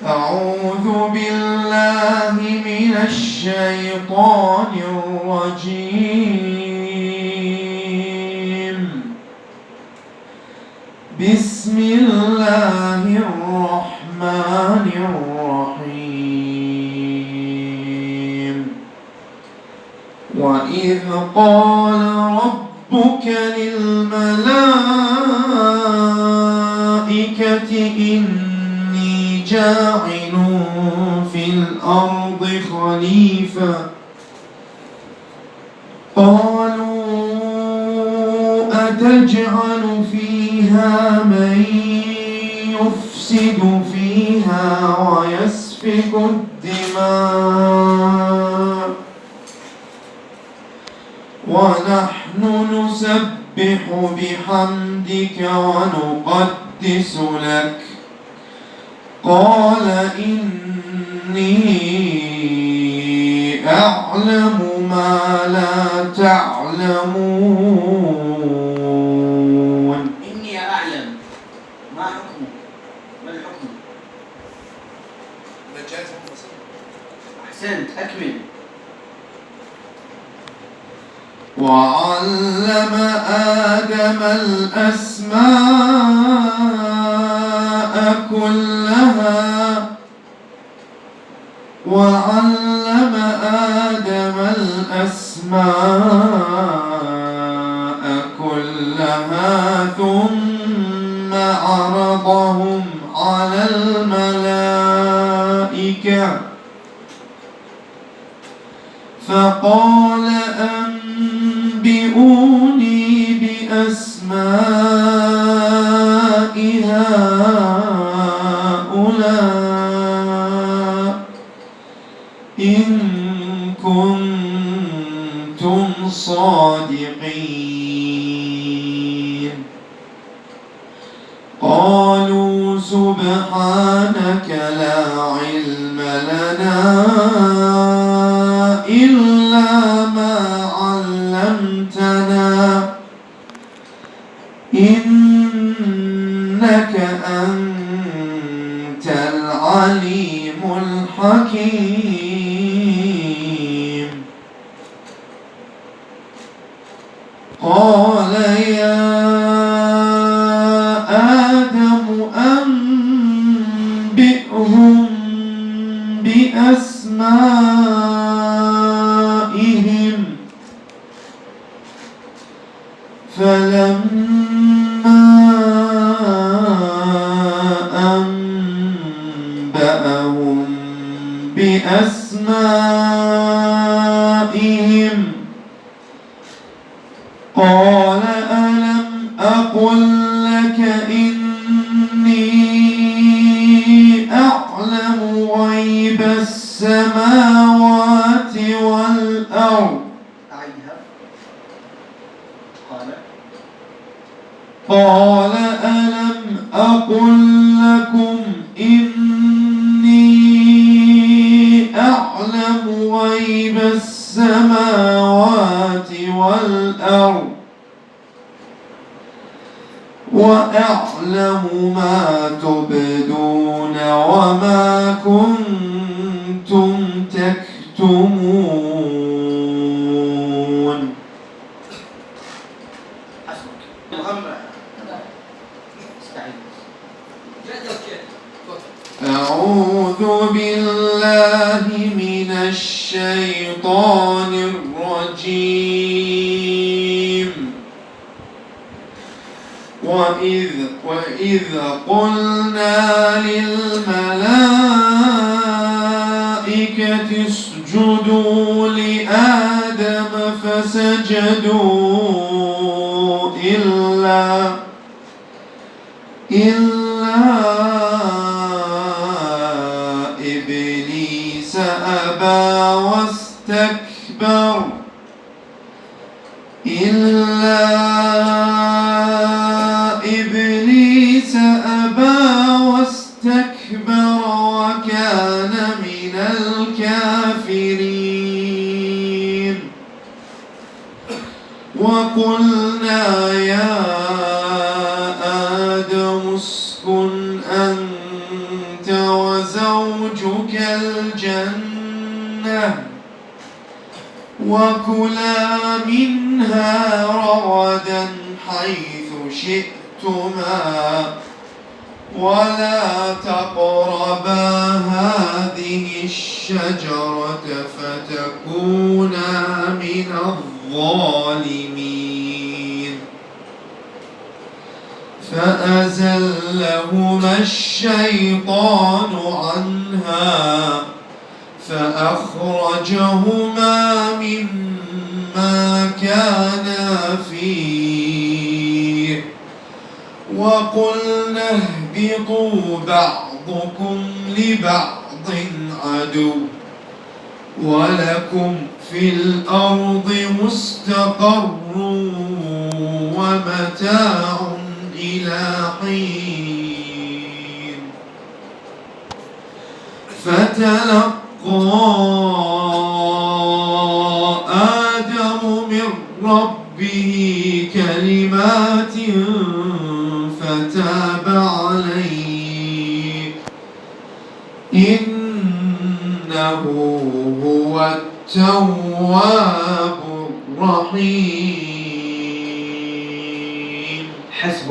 أعوذ بالله من الشيطان الرجيم. بسم الله الرحمن الرحيم. وإذ قال ربك للملائكة إني جاعل في الأرض خليفة قالوا أتجعل فيها من يفسد فيها ويسفك الدماء ونحن نسبح بحمدك ونقدس لك قال إني أعلم ما لا تعلمون. إني أعلم. ما حكمه؟ ما الحكم؟ مجاز منفصل. أحسنت، أكمل. وعلم آدم الأسماء كلها ثم عرضهم على الملائكة فقال أنبئوني بأسماء هؤلاء إن كنتم صادقين. قالوا سبحانك لا علم لنا إلا ما علمتنا إنك أنت العليم الحكيم. قال يا آدم أنبئهم بأسمائهم فلما أنبأهم بأسمائهم قال ألم أقل لك إني أعلم غيب السماوات والأرض. أعيدها. قال ألم أقل لكم إني أعلم غيب السماوات والأرض وأعلم ما تبدون وما كنتم تكتمون. حسبك. محمد. استعين. أعوذ بالله من الشيطان الرجيم. وإذ قلنا للملائكة اسجدوا لآدم فسجدوا إلا إبليس أبى واستكبر وكان من الكافرين. وقلنا يا آدم اسكن أنت وزوجك الجنة وكلا منها رغدا حيث شئتما ولا تقربا هذه الشجرة فتكونا من الظالمين فأزلهما الشيطان عنها فأخرجهما مما كانا فيه وقلنا اهبطوا بعضكم لبعض عدو ولكم في الأرض مستقر ومتاع إلى حين فتلقى آدم من ربه كلمات فتاب عليه إنه هو التواب الرحيم. حسبك.